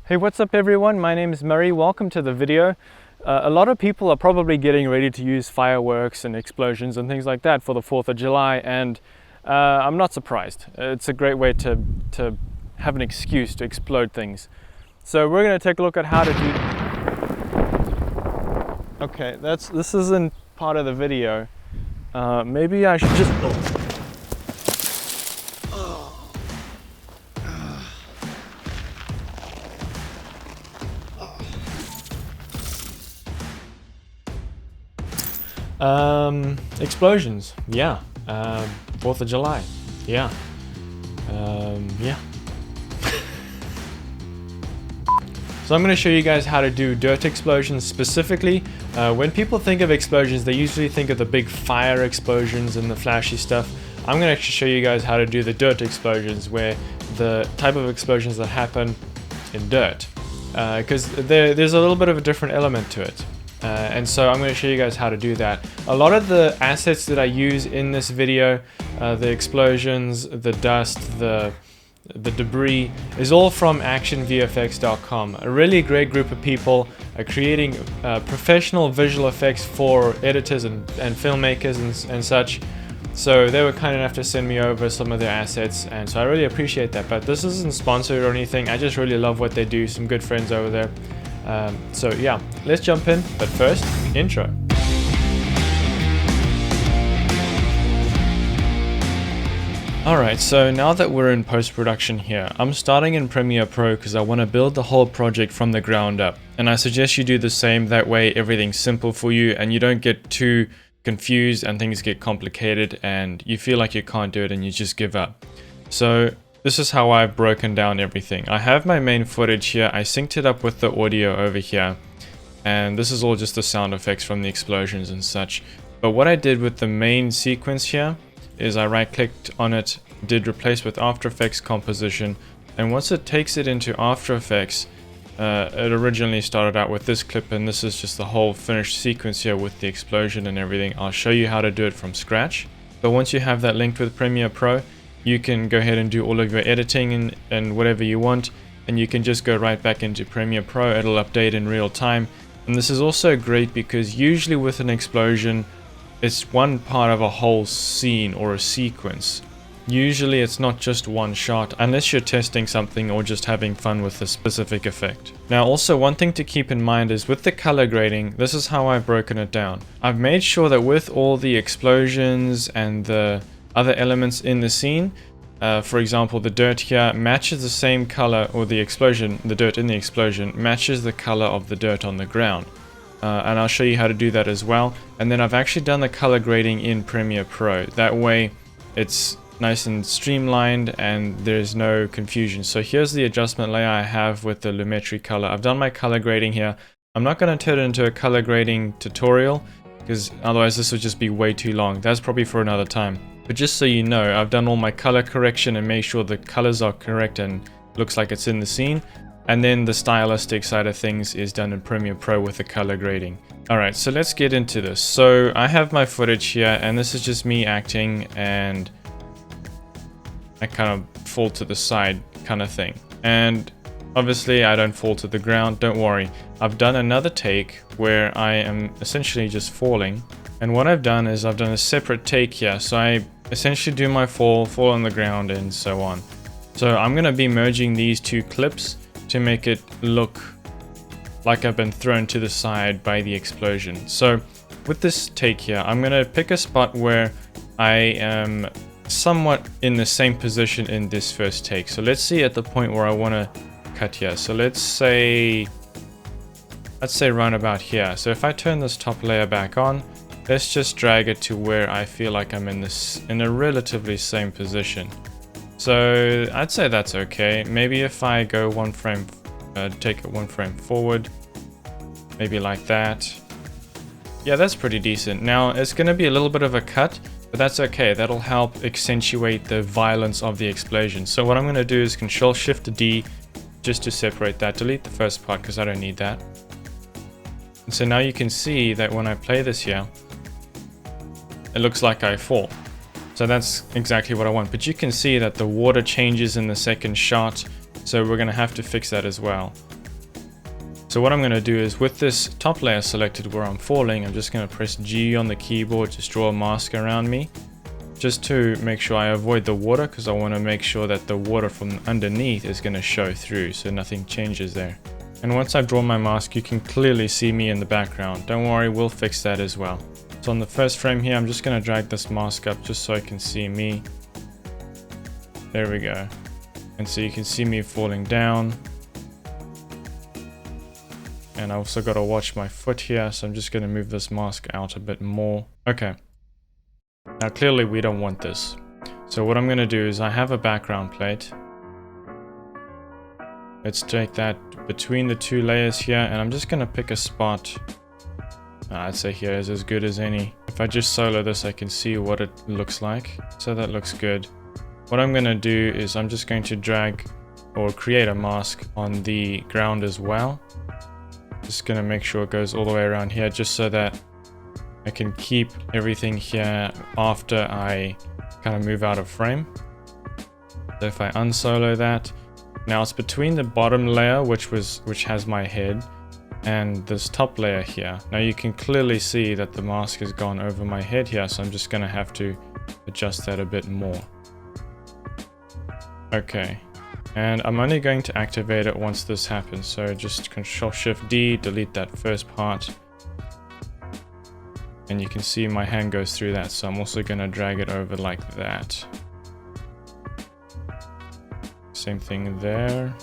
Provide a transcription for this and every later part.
Hey, what's up everyone? My name is Murray. Welcome to the video. A lot of people are probably getting ready to use fireworks and explosions and things like that for the 4th of July, and I'm not surprised. It's a great way to have an excuse to explode things. So we're going to take a look at how to do... Okay, this isn't part of the video. Maybe I should just... Explosions, yeah. 4th of July, yeah. Yeah. So I'm going to show you guys how to do dirt explosions specifically. When people think of explosions, they usually think of the big fire explosions and the flashy stuff. I'm going to actually show you guys how to do the dirt explosions, where the type of explosions that happen in dirt. Because there's a little bit of a different element to it. And so I'm going to show you guys how to do that. A lot of the assets that I use in this video, the explosions, the dust, the debris, is all from ActionVFX.com. A really great group of people creating professional visual effects for editors and filmmakers and such. So they were kind enough to send me over some of their assets, and so I really appreciate that. But this isn't sponsored or anything. I just really love what they do. Some good friends over there. So yeah, let's jump in, but first, intro. Alright, so now that we're in post-production here, I'm starting in Premiere Pro because I want to build the whole project from the ground up. And I suggest you do the same, that way everything's simple for you and you don't get too confused and things get complicated and you feel like you can't do it and you just give up. So this is how I've broken down everything. I have my main footage here, I synced it up with the audio over here, and this is all just the sound effects from the explosions and such. But what I did with the main sequence here is I right clicked on it, did replace with After Effects composition, and once it takes it into After Effects, it originally started out with this clip, and this is just the whole finished sequence here with the explosion and everything. I'll show you how to do it from scratch. But once you have that linked with Premiere Pro, you can go ahead and do all of your editing and whatever you want, and you can just go right back into Premiere Pro. It'll update in real time. And this is also great because usually with an explosion, it's one part of a whole scene or a sequence. Usually it's not just one shot, unless you're testing something or just having fun with a specific effect. Now also, one thing to keep in mind is with the color grading, this is how I've broken it down. I've made sure that with all the explosions and the other elements in the scene, for example, the dirt here matches the same color, or the explosion, the dirt in the explosion matches the color of the dirt on the ground. And I'll show you how to do that as well. And then I've actually done the color grading in Premiere Pro. That way it's nice and streamlined and there's no confusion. So here's the adjustment layer I have with the Lumetri color. I've done my color grading here. I'm not going to turn it into a color grading tutorial because otherwise this would just be way too long. That's probably for another time. But just so you know, I've done all my color correction and made sure the colors are correct and looks like it's in the scene. And then the stylistic side of things is done in Premiere Pro with the color grading. Alright, so let's get into this. So I have my footage here, and this is just me acting, and I kind of fall to the side kind of thing. And obviously I don't fall to the ground, don't worry. I've done another take where I am essentially just falling. And what I've done is I've done a separate take here. So I essentially do my fall on the ground, and so on. So I'm going to be merging these two clips to make it look like I've been thrown to the side by the explosion. So with this take here, I'm going to pick a spot where I am somewhat in the same position in this first take. So let's see at the point where I want to cut here. So let's say round about here. So if I turn this top layer back on, let's just drag it to where I feel like I'm in a relatively same position. So I'd say that's okay. Maybe if I go one frame, take it one frame forward, maybe like that. Yeah, that's pretty decent. Now it's going to be a little bit of a cut, but that's okay. That'll help accentuate the violence of the explosion. So what I'm going to do is Control-Shift-D just to separate that. Delete the first part because I don't need that. And so now you can see that when I play this here, it looks like I fall. So that's exactly what I want. But you can see that the water changes in the second shot. So we're going to have to fix that as well. So what I'm going to do is with this top layer selected where I'm falling, I'm just going to press G on the keyboard, just draw a mask around me, just to make sure I avoid the water, because I want to make sure that the water from underneath is going to show through so nothing changes there. And once I've drawn my mask, you can clearly see me in the background. Don't worry, we'll fix that as well. So on the first frame here, I'm just going to drag this mask up just so I can see me. There we go. And so you can see me falling down. And I also got to watch my foot here, so I'm just going to move this mask out a bit more. Okay. Now clearly we don't want this. So what I'm going to do is I have a background plate. Let's take that between the two layers here, and I'm just going to pick a spot. I'd say here is as good as any. If I just solo this, I can see what it looks like. So that looks good. What I'm going to do is I'm just going to drag or create a mask on the ground as well. Just going to make sure it goes all the way around here, just so that I can keep everything here after I kind of move out of frame. So if I unsolo that, now it's between the bottom layer, which has my head, and this top layer here. Now you can clearly see that the mask has gone over my head here, so I'm just going to have to adjust that a bit more. Okay. And I'm only going to activate it once this happens. So just Ctrl-Shift-D, delete that first part. And you can see my hand goes through that. So I'm also going to drag it over like that. Same thing there.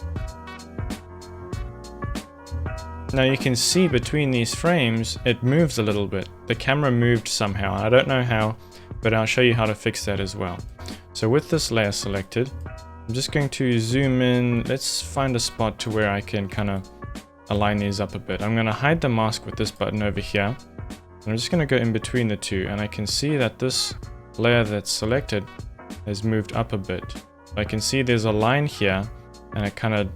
Now you can see between these frames, it moves a little bit. The camera moved somehow. I don't know how, but I'll show you how to fix that as well. So with this layer selected, I'm just going to zoom in. Let's find a spot to where I can kind of align these up a bit. I'm going to hide the mask with this button over here. I'm just going to go in between the two, and I can see that this layer that's selected has moved up a bit. I can see there's a line here, and it kind of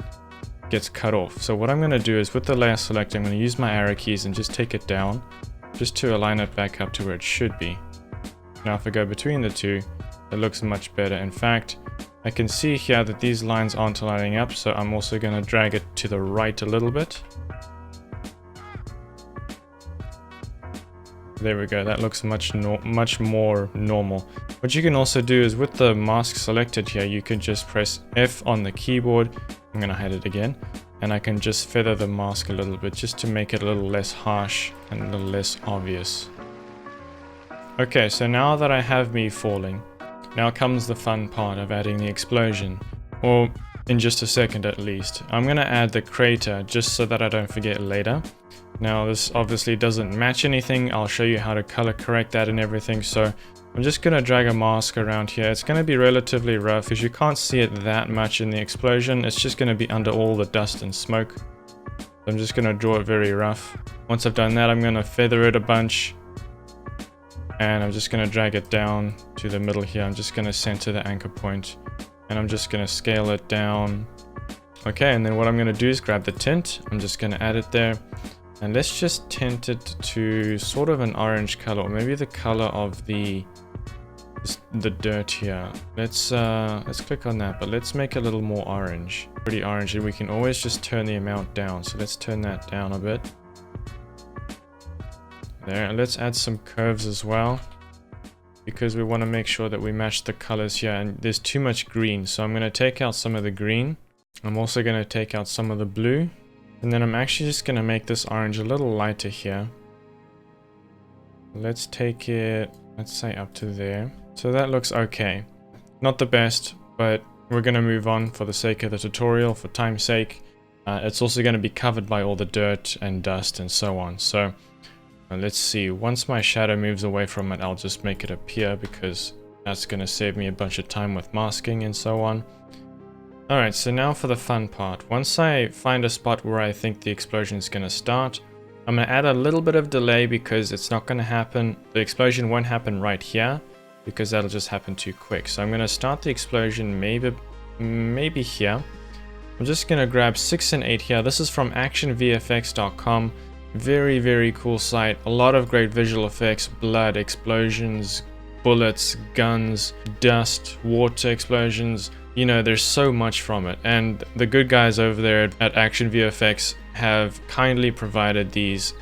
gets cut off. So what I'm going to do is with the layer selected, I'm going to use my arrow keys and just take it down, just to align it back up to where it should be. Now if I go between the two, it looks much better. In fact, I can see here that these lines aren't lining up, so I'm also going to drag it to the right a little bit. There we go, that looks much more normal. What you can also do is with the mask selected here, you can just press F on the keyboard. I'm going to hide it again. And I can just feather the mask a little bit just to make it a little less harsh and a little less obvious. Okay, so now that I have me falling, now comes the fun part of adding the explosion, or in just a second at least. I'm going to add the crater just so that I don't forget later. Now this obviously doesn't match anything. I'll show you how to color correct that and everything. So I'm just going to drag a mask around here. It's going to be relatively rough because you can't see it that much in the explosion. It's just going to be under all the dust and smoke. So I'm just going to draw it very rough. Once I've done that, I'm going to feather it a bunch. And I'm just going to drag it down to the middle here. I'm just going to center the anchor point, and I'm just going to scale it down. Okay, and then what I'm going to do is grab the tint. I'm just going to add it there, and let's just tint it to sort of an orange color, or maybe the color of the dirt here. Let's click on that, but let's make it a little more orange, pretty orange, and we can always just turn the amount down. So let's turn that down a bit. There, and let's add some curves as well, because we want to make sure that we match the colors here, and there's too much green, so I'm going to take out some of the green. I'm also going to take out some of the blue, and then I'm actually just going to make this orange a little lighter here. Let's take it, let's say up to there. So that looks okay. Not the best, but we're going to move on for the sake of the tutorial, for time's sake. It's also going to be covered by all the dirt and dust and so on. So let's see, once my shadow moves away from it, I'll just make it appear, because that's going to save me a bunch of time with masking and so on. Alright, so now for the fun part. Once I find a spot where I think the explosion is going to start, I'm going to add a little bit of delay, because it's not going to happen, the explosion won't happen right here, because that'll just happen too quick. So I'm going to start the explosion maybe here. I'm just going to grab 6 and 8 here. This is from ActionVFX.com. Very, very cool site. A lot of great visual effects, blood, explosions, bullets, guns, dust, water explosions, you know, there's so much from it, and the good guys over there at ActionVFX have kindly provided these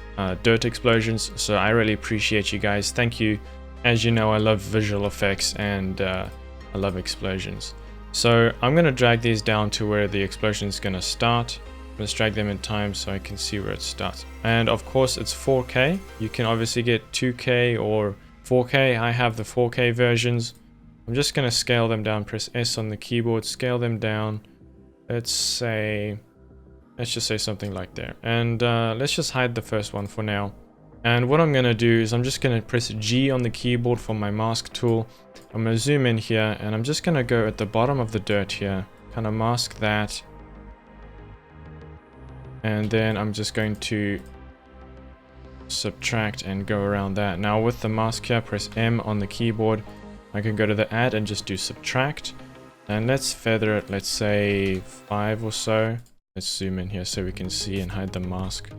dirt explosions, so I really appreciate you guys. Thank you. As you know, I love visual effects and I love explosions. So I'm going to drag these down to where the explosion is going to start. Let's drag them in time so I can see where it starts. And of course it's 4K. You can obviously get 2K or 4K. I have the 4K versions. I'm just going to scale them down. Press S on the keyboard, scale them down. Let's just say something like there. And let's just hide the first one for now. And what I'm going to do is I'm just going to press G on the keyboard for my mask tool. I'm going to zoom in here and I'm just going to go at the bottom of the dirt here, kind of mask that. And then I'm just going to subtract and go around that. Now with the mask here, press M on the keyboard. I can go to the add and just do subtract. And let's feather it, let's say 5 or so. Let's zoom in here so we can see and hide the mask.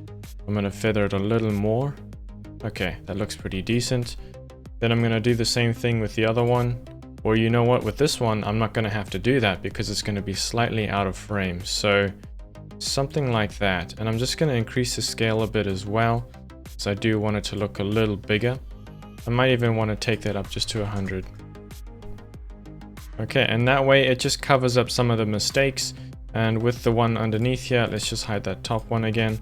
I'm going to feather it a little more. Okay, that looks pretty decent. Then I'm going to do the same thing with the other one. Or you know what, with this one, I'm not going to have to do that because it's going to be slightly out of frame. So something like that. And I'm just going to increase the scale a bit as well. So I do want it to look a little bigger. I might even want to take that up just to 100. Okay, and that way it just covers up some of the mistakes. And with the one underneath here, let's just hide that top one again.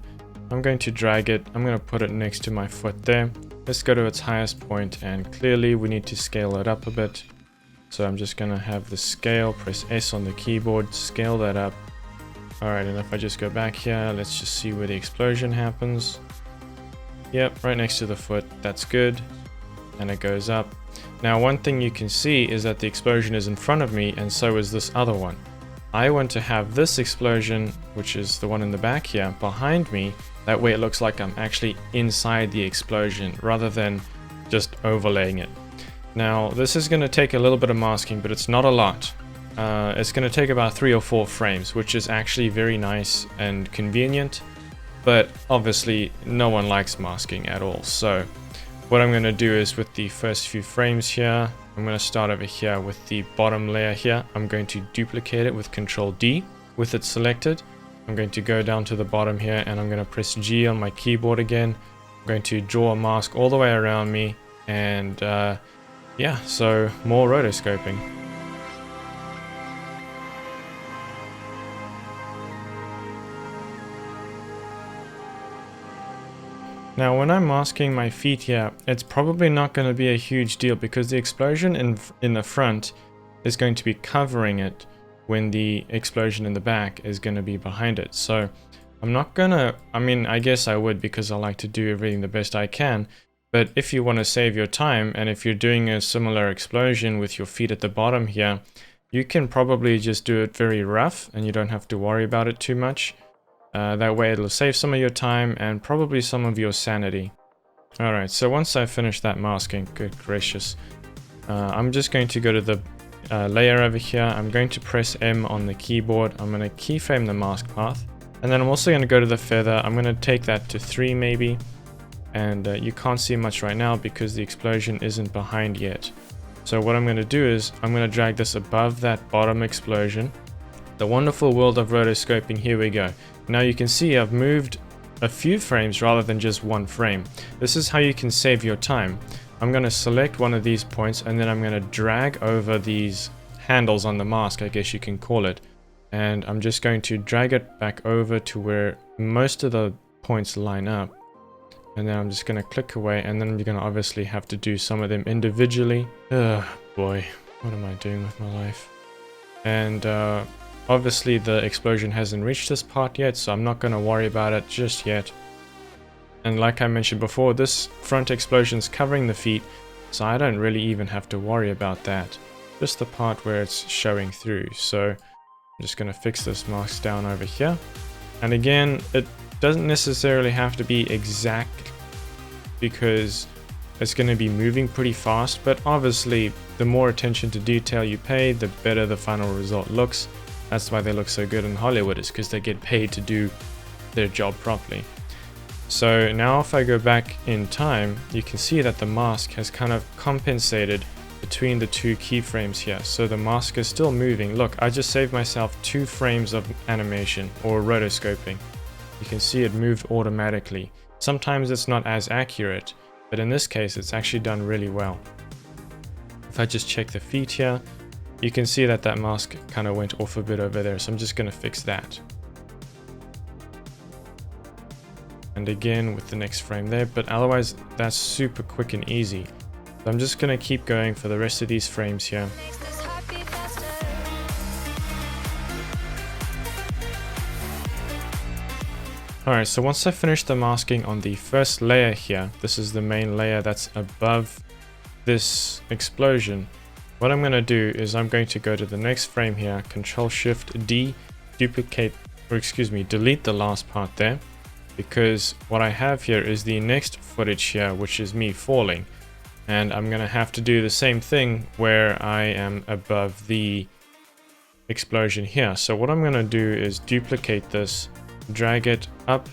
I'm going to drag it. I'm going to put it next to my foot there. Let's go to its highest point, and clearly we need to scale it up a bit. So I'm just going to have the scale, press S on the keyboard, scale that up. Alright, and if I just go back here, let's just see where the explosion happens. Yep, right next to the foot. That's good. And it goes up. Now one thing you can see is that the explosion is in front of me, and so is this other one. I want to have this explosion, which is the one in the back here, behind me. That way it looks like I'm actually inside the explosion rather than just overlaying it. Now this is going to take a little bit of masking, but it's not a lot. It's going to take about 3 or 4 frames, which is actually very nice and convenient. But obviously no one likes masking at all. So what I'm going to do is with the first few frames here, I'm going to start over here with the bottom layer here. I'm going to duplicate it with Control D. With it selected, I'm going to go down to the bottom here and I'm going to press G on my keyboard again. I'm going to draw a mask all the way around me, and yeah, so more rotoscoping. Now when I'm masking my feet here, it's probably not going to be a huge deal because the explosion in the front is going to be covering it when the explosion in the back is going to be behind it. So I'm not going to, I mean, I guess I would because I like to do everything the best I can. But if you want to save your time, and if you're doing a similar explosion with your feet at the bottom here, you can probably just do it very rough and you don't have to worry about it too much. That way it'll save some of your time and probably some of your sanity. Alright, so once I've finished that masking, good gracious, I'm just going to go to the layer over here. I'm going to press M on the keyboard. I'm going to keyframe the mask path. And then I'm also going to go to the feather. I'm going to take that to 3 maybe. And you can't see much right now because the explosion isn't behind yet. So what I'm going to do is I'm going to drag this above that bottom explosion. The wonderful world of rotoscoping, here we go. Now you can see I've moved a few frames rather than just 1 frame. This is how you can save your time. I'm going to select one of these points and then I'm going to drag over these handles on the mask, I guess you can call it. And I'm just going to drag it back over to where most of the points line up. And then I'm just going to click away, and then you're going to obviously have to do some of them individually. Ugh, boy, what am I doing with my life? And obviously the explosion hasn't reached this part yet, so I'm not going to worry about it just yet. And like I mentioned before, this front explosion is covering the feet, so I don't really even have to worry about that. Just the part where it's showing through. So I'm just going to fix this mask down over here. And again, it doesn't necessarily have to be exact because it's going to be moving pretty fast, but obviously the more attention to detail you pay, the better the final result looks. That's why they look so good in Hollywood, is because they get paid to do their job properly. So now if I go back in time, you can see that the mask has kind of compensated between the two keyframes here. So the mask is still moving. Look, I just saved myself 2 frames of animation or rotoscoping. You can see it moved automatically. Sometimes it's not as accurate, but in this case it's actually done really well. If I just check the feet here, you can see that that mask kind of went off a bit over there, so I'm just going to fix that. And again with the next frame there, but otherwise that's super quick and easy. So I'm just going to keep going for the rest of these frames here. Alright, so once I finish the masking on the first layer here, this is the main layer that's above this explosion. What I'm going to do is I'm going to go to the next frame here, Control-Shift-D, delete the last part there, because what I have here is the next footage here, which is me falling. And I'm going to have to do the same thing where I am above the explosion here. So what I'm going to do is duplicate this, drag it up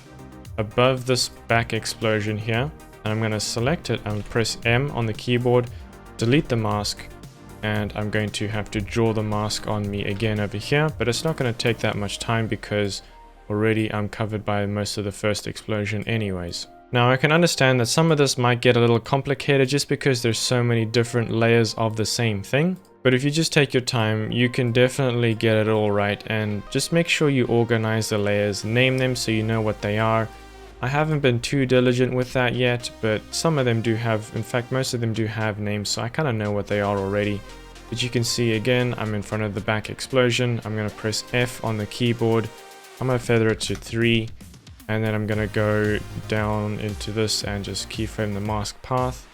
above this back explosion here, and I'm going to select it and press M on the keyboard, delete the mask, and I'm going to have to draw the mask on me again over here, but it's not going to take that much time because already I'm covered by most of the first explosion anyways. Now I can understand that some of this might get a little complicated just because there's so many different layers of the same thing, but if you just take your time, you can definitely get it all right, and just make sure you organize the layers, name them so you know what they are. I haven't been too diligent with that yet, but some of them do have, in fact most of them do have names, so I kind of know what they are already. But you can see again, I'm in front of the back explosion. I'm going to press F on the keyboard. I'm going to feather it to 3, and then I'm going to go down into this and just keyframe the mask path.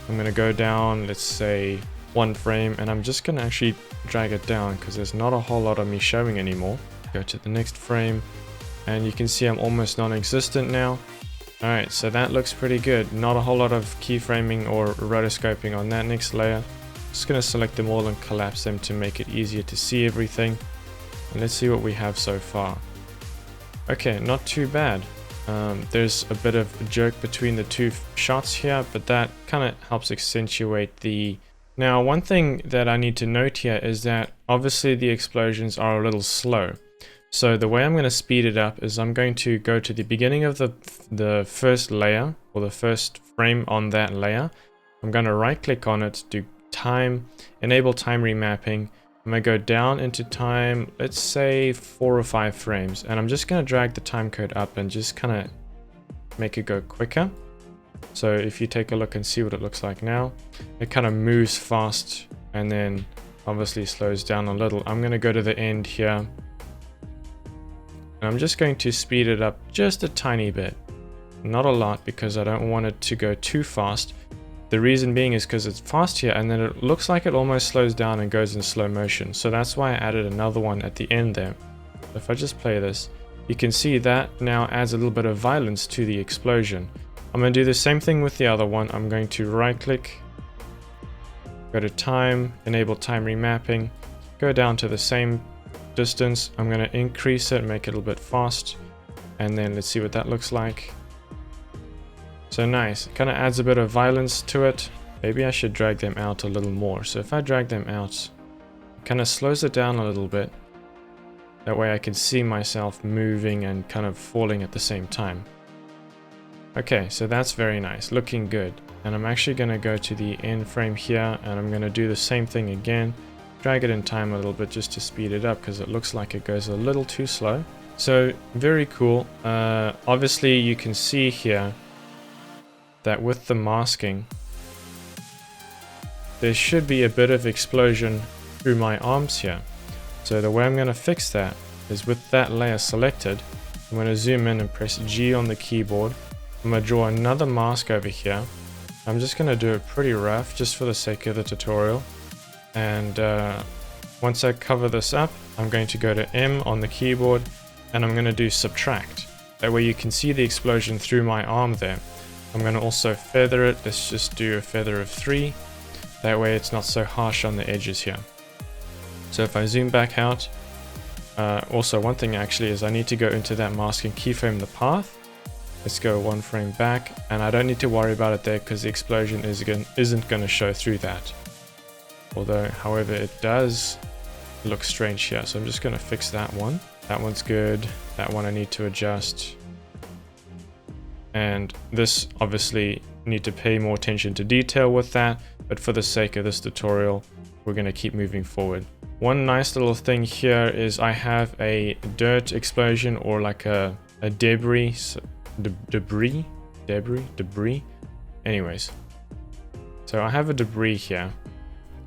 I'm going to go down, let's say 1 frame, and I'm just going to actually drag it down because there's not a whole lot of me showing anymore. Go to the next frame, and you can see I'm almost non-existent now. Alright, so that looks pretty good. Not a whole lot of keyframing or rotoscoping on that next layer. Just going to select them all and collapse them to make it easier to see everything. And let's see what we have so far. Okay, not too bad. There's a bit of a jerk between the 2 shots here, but that kind of helps accentuate the... Now, one thing that I need to note here is that obviously the explosions are a little slow. So the way I'm going to speed it up is I'm going to go to the beginning of the first layer, or the first frame on that layer. I'm going to right click on it, do time, enable time remapping. I'm going to go down into time, let's say 4 or 5 frames, and I'm just going to drag the time code up and just kind of make it go quicker. So if you take a look and see what it looks like now, it kind of moves fast and then obviously slows down a little. I'm going to go to the end here, and I'm just going to speed it up just a tiny bit, not a lot, because I don't want it to go too fast. The reason being is because it's fast here and then it looks like it almost slows down and goes in slow motion. So that's why I added another one at the end there. If I just play this, you can see that now adds a little bit of violence to the explosion. I'm going to do the same thing with the other one. I'm going to right click, go to time, enable time remapping, go down to the same distance. I'm going to increase it, make it a little bit fast, and then let's see what that looks like. So nice, it kind of adds a bit of violence to it. Maybe I should drag them out a little more. So if I drag them out, it kind of slows it down a little bit. That way I can see myself moving and kind of falling at the same time. Okay, so that's very nice, looking good. And I'm actually going to go to the end frame here, and I'm going to do the same thing again. Drag it in time a little bit just to speed it up because it looks like it goes a little too slow. So very cool. Obviously you can see here that with the masking, there should be a bit of explosion through my arms here. So the way I'm going to fix that is with that layer selected, I'm going to zoom in and press G on the keyboard. I'm going to draw another mask over here. I'm just going to do it pretty rough just for the sake of the tutorial. And once I cover this up, I'm going to go to M on the keyboard and I'm going to do subtract. That way you can see the explosion through my arm there. I'm going to also feather it. Let's just do a feather of 3. That way it's not so harsh on the edges here. So if I zoom back out, also one thing actually is I need to go into that mask and keyframe the path. Let's go 1 frame back, and I don't need to worry about it there because the explosion isn't going to show through that. Although, however, it does look strange here. So I'm just going to fix that one. That one's good. That one I need to adjust. And this, obviously, need to pay more attention to detail with that. But for the sake of this tutorial, we're going to keep moving forward. One nice little thing here is I have a dirt explosion, or like a debris. Debris. Anyways, so I have a debris here,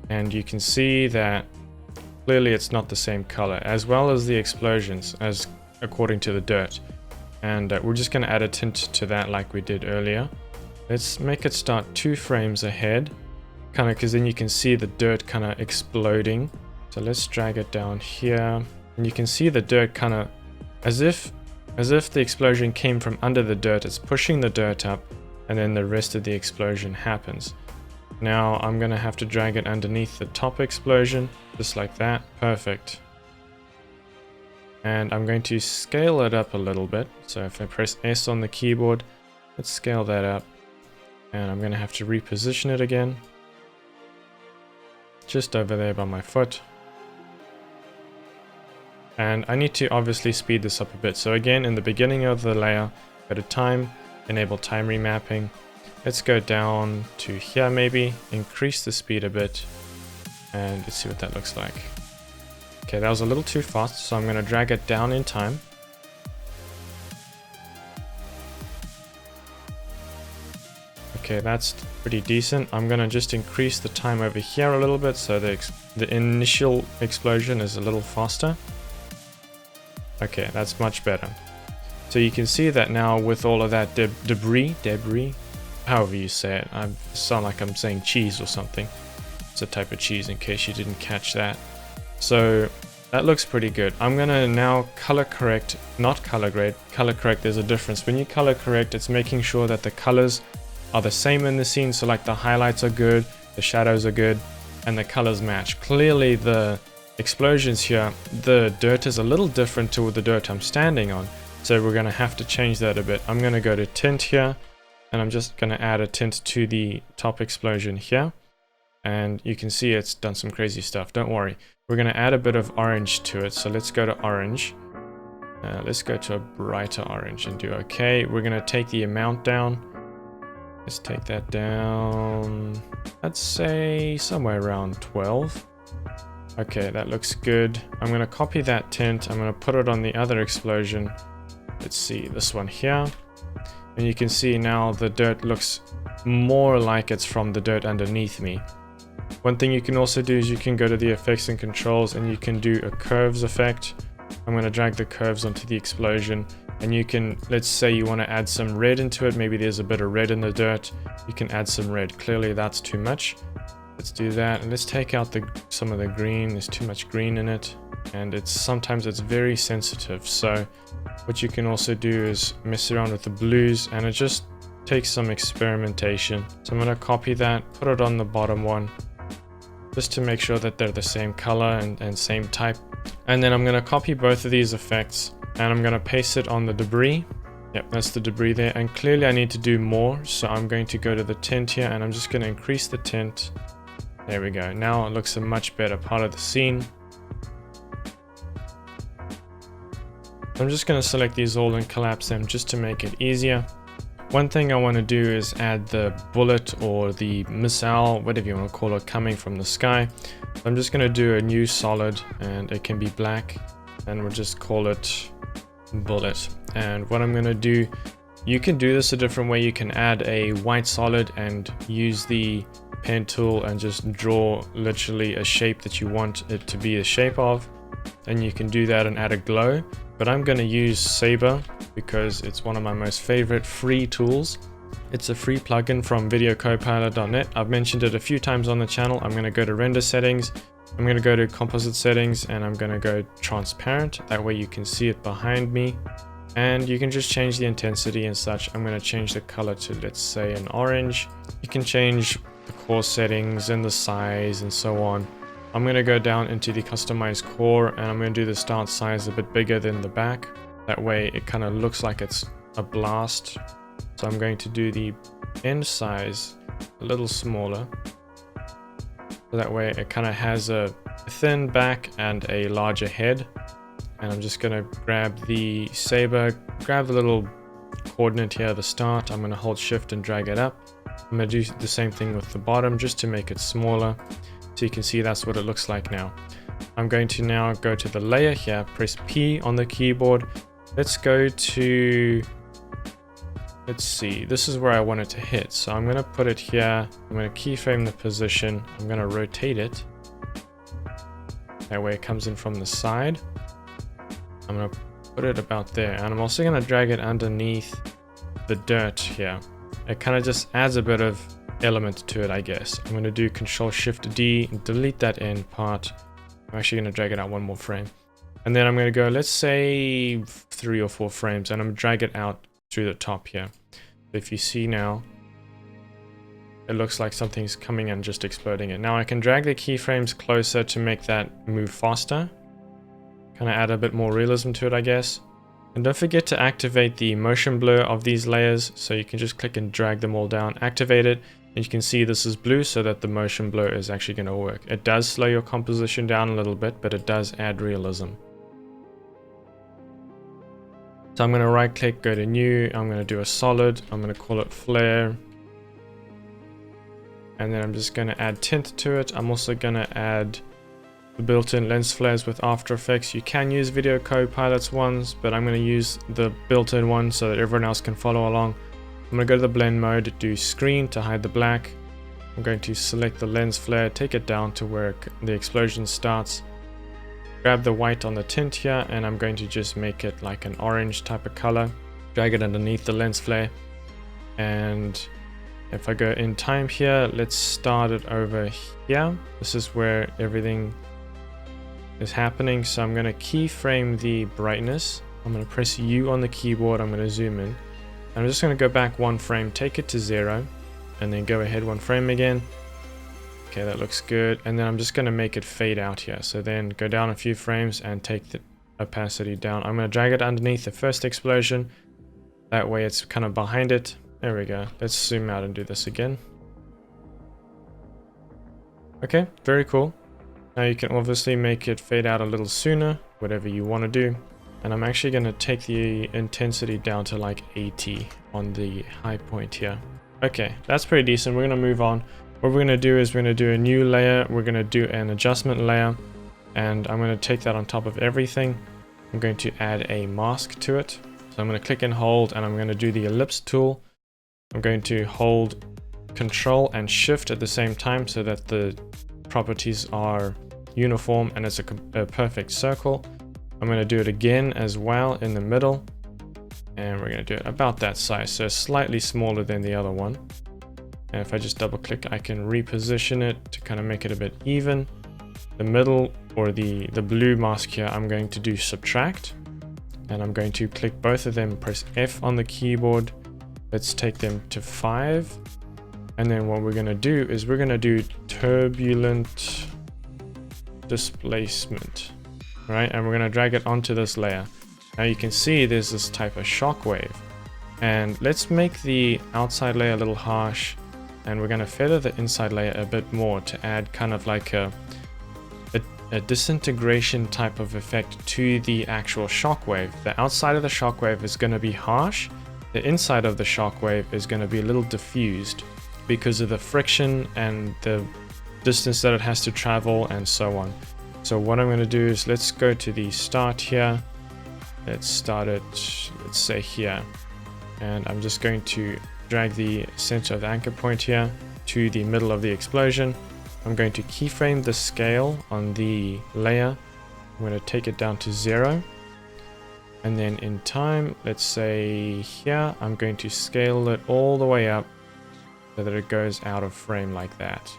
and you can see that clearly it's not the same color, as well as the explosions, as according to the dirt. And we're just going to add a tint to that like we did earlier. Let's make it start 2 frames ahead, kind of, because then you can see the dirt kind of exploding. So let's drag it down here, and you can see the dirt kind of as if the explosion came from under the dirt. It's pushing the dirt up, and then the rest of the explosion happens. Now I'm going to have to drag it underneath the top explosion, just like that. Perfect. And I'm going to scale it up a little bit. So if I press S on the keyboard, let's scale that up. And I'm going to have to reposition it again, just over there by my foot. And I need to obviously speed this up a bit. So again, in the beginning of the layer, go to time, enable time remapping. Let's go down to here maybe, increase the speed a bit, and let's see what that looks like. Okay, that was a little too fast, so I'm going to drag it down in time. Okay, that's pretty decent. I'm going to just increase the time over here a little bit, so the initial explosion is a little faster. Okay, that's much better. So you can see that now with all of that debris, however you say it. I sound like I'm saying cheese or something. It's a type of cheese, in case you didn't catch that. So that looks pretty good. I'm gonna now color correct, not color grade. Color correct, there's a difference. When you color correct, it's making sure that the colors are the same in the scene. So like the highlights are good, the shadows are good, and the colors match. Clearly the explosions here, the dirt is a little different to the dirt I'm standing on. So we're gonna have to change that a bit. I'm gonna go to tint here, and I'm just gonna add a tint to the top explosion here. And you can see it's done some crazy stuff. Don't worry. We're going to add a bit of orange to it. So let's go to orange. Let's go to a brighter orange and do OK. We're going to take the amount down. Let's take that down. Let's say somewhere around 12. Okay, that looks good. I'm going to copy that tint. I'm going to put it on the other explosion. Let's see, this one here. And you can see now the dirt looks more like it's from the dirt underneath me. One thing you can also do is you can go to the effects and controls, and you can do a curves effect. I'm going to drag the curves onto the explosion, and you can, let's say you want to add some red into it. Maybe there's a bit of red in the dirt. You can add some red. Clearly that's too much. Let's do that, and let's take out some of the green. There's too much green in it, and sometimes it's very sensitive. So what you can also do is mess around with the blues, and it just takes some experimentation. So I'm going to copy that, put it on the bottom one, just to make sure that they're the same color and same type. And then I'm going to copy both of these effects, and I'm going to paste it on the debris. Yep, that's the debris there. And clearly I need to do more, so I'm going to go to the tint here, and I'm just going to increase the tint. There we go. Now it looks a much better part of the scene. I'm just going to select these all and collapse them just to make it easier. One thing I want to do is add the bullet or the missile, whatever you want to call it, coming from the sky. I'm just going to do a new solid, and it can be black, and we'll just call it bullet. And what I'm going to do, you can do this a different way. You can add a white solid and use the pen tool and just draw literally a shape that you want it to be the shape of, and you can do that and add a glow. But I'm going to use Saber because it's one of my most favorite free tools. It's a free plugin from videocopilot.net. I've mentioned it a few times on the channel. I'm going to go to render settings. I'm going to go to composite settings, and I'm going to go transparent. That way you can see it behind me, and you can just change the intensity and such. I'm going to change the color to, let's say, an orange. You can change the core settings and the size and so on. I'm going to go down into the customized core, and I'm going to do the start size a bit bigger than the back. That way it kind of looks like it's a blast. So I'm going to do the end size a little smaller. So that way it kind of has a thin back and a larger head. And I'm just going to grab the saber, grab the little coordinate here at the start. I'm going to hold shift and drag it up. I'm going to do the same thing with the bottom just to make it smaller. So you can see that's what it looks like now. I'm going to now go to the layer here, press P on the keyboard. Let's go to, let's see, this is where I want it to hit. So I'm going to put it here. I'm going to keyframe the position. I'm going to rotate it. That way it comes in from the side. I'm going to put it about there. And I'm also going to drag it underneath the dirt here. It kind of just adds a bit of element to it, I guess. I'm going to do Control-Shift-D and delete that end part. I'm actually going to drag it out one more frame. And then I'm going to go, let's say 3 or 4 frames, and I'm going to drag it out through the top here. If you see now, it looks like something's coming and just exploding it. Now I can drag the keyframes closer to make that move faster. Kind of add a bit more realism to it, I guess. And don't forget to activate the motion blur of these layers. So you can just click and drag them all down, activate it. And you can see this is blue so that the motion blur is actually going to work. It does slow your composition down a little bit, but it does add realism. So I'm going to right click, go to new. I'm going to do a solid. I'm going to call it flare. And then I'm just going to add tint to it. I'm also going to add the built-in lens flares with After Effects. You can use Video Copilot's ones, but I'm going to use the built-in one so that everyone else can follow along. I'm going to go to the blend mode, do screen to hide the black. I'm going to select the lens flare, take it down to where the explosion starts. Grab the white on the tint here, and I'm going to just make it like an orange type of color. Drag it underneath the lens flare. And if I go in time here, let's start it over here. This is where everything is happening. So I'm going to keyframe the brightness. I'm going to press U on the keyboard. I'm going to zoom in. I'm just going to go back 1 frame, take it to 0, and then go ahead 1 frame again. Okay, that looks good. And then I'm just going to make it fade out here. So then go down a few frames and take the opacity down. I'm going to drag it underneath the first explosion. That way it's kind of behind it. There we go. Let's zoom out and do this again. Okay, very cool. Now you can obviously make it fade out a little sooner, whatever you want to do. And I'm actually going to take the intensity down to like 80 on the high point here. Okay, that's pretty decent. We're going to move on. What we're going to do is we're going to do a new layer. We're going to do an adjustment layer. And I'm going to take that on top of everything. I'm going to add a mask to it. So I'm going to click and hold, and I'm going to do the ellipse tool. I'm going to hold Control and Shift at the same time so that the properties are uniform and it's a perfect circle. I'm going to do it again as well in the middle, and we're going to do it about that size, so slightly smaller than the other one. And if I just double click, I can reposition it to kind of make it a bit even. The middle, or the blue mask here, I'm going to do subtract, and I'm going to click both of them, press F on the keyboard. Let's take them to 5. And then what we're going to do is we're going to do turbulent displacement, right? And we're going to drag it onto this layer. Now you can see there's this type of shockwave. And let's make the outside layer a little harsh. And we're going to feather the inside layer a bit more to add kind of like a disintegration type of effect to the actual shockwave. The outside of the shockwave is going to be harsh. The inside of the shockwave is going to be a little diffused because of the friction and the distance that it has to travel and so on. So what I'm going to do is let's go to the start here. Let's start it, let's say here. And I'm just going to drag the center of the anchor point here to the middle of the explosion. I'm going to keyframe the scale on the layer. I'm going to take it down to 0. And then in time, let's say here, I'm going to scale it all the way up so that it goes out of frame like that.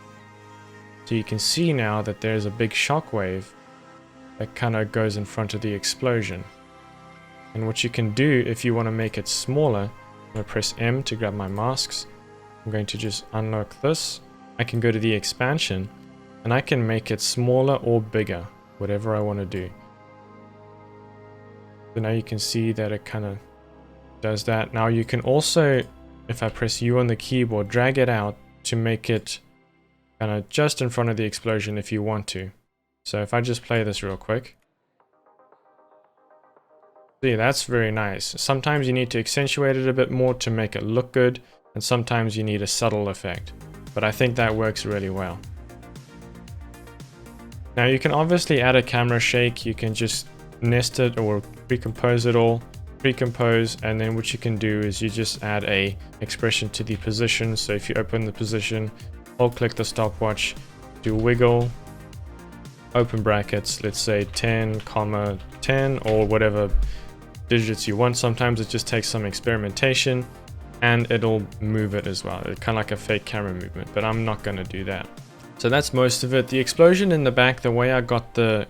So you can see now that there's a big shockwave that kind of goes in front of the explosion. And what you can do if you want to make it smaller, I'm going to press M to grab my masks. I'm going to just unlock this. I can go to the expansion and I can make it smaller or bigger, whatever I want to do. So now you can see that it kind of does that. Now you can also, if I press U on the keyboard, drag it out to make it kind of just in front of the explosion if you want to. So if I just play this real quick. See, that's very nice. Sometimes you need to accentuate it a bit more to make it look good, and sometimes you need a subtle effect. But I think that works really well. Now you can obviously add a camera shake, you can just nest it or recompose it all, recompose, and then what you can do is you just add a expression to the position. So if you open the position, hold click the stopwatch, do wiggle, open brackets, let's say 10, 10 or whatever digits you want. Sometimes it just takes some experimentation and it'll move it as well. It's kind of like a fake camera movement, but I'm not going to do that. So that's most of it. The explosion in the back, the way I got the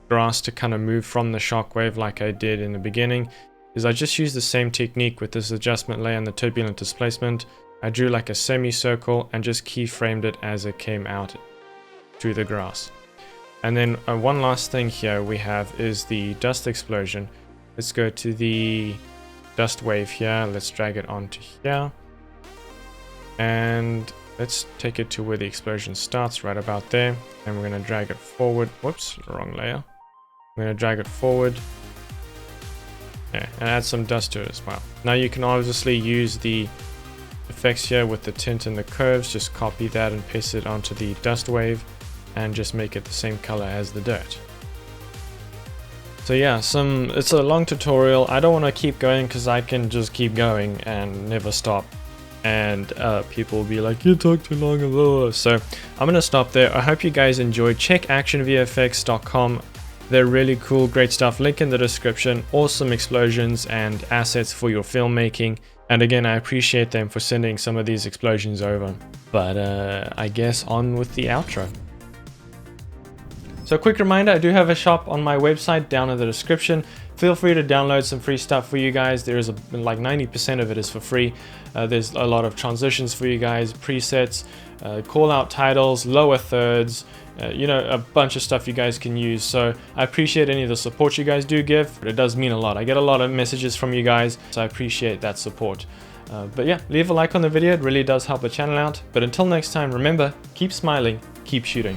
grass to kind of move from the shockwave like I did in the beginning is I just used the same technique with this adjustment layer and the turbulent displacement. I drew like a semicircle and just keyframed it as it came out through the grass. And then one last thing here we have is the dust explosion. Let's go to the dust wave here. Let's drag it onto here. And let's take it to where the explosion starts, right about there. And we're going to drag it forward. Whoops, wrong layer. I'm going to drag it forward. Yeah, and add some dust to it as well. Now you can obviously use the effects here with the tint and the curves. Just copy that and paste it onto the dust wave and just make it the same color as the dirt. So yeah, it's a long tutorial. I don't want to keep going because I can just keep going and never stop. And people will be like, you talk too long. So I'm going to stop there. I hope you guys enjoyed. Check ActionVFX.com. They're really cool, great stuff. Link in the description. Awesome explosions and assets for your filmmaking. And again, I appreciate them for sending some of these explosions over. But I guess on with the outro. So quick reminder, I do have a shop on my website down in the description. Feel free to download some free stuff for you guys. There is like 90% of it is for free. There's a lot of transitions for you guys, presets, call out titles, lower thirds, you know, a bunch of stuff you guys can use. So I appreciate any of the support you guys do give. It does mean a lot. I get a lot of messages from you guys, so I appreciate that support. But yeah, leave a like on the video. It really does help the channel out. But until next time, remember, keep smiling, keep shooting.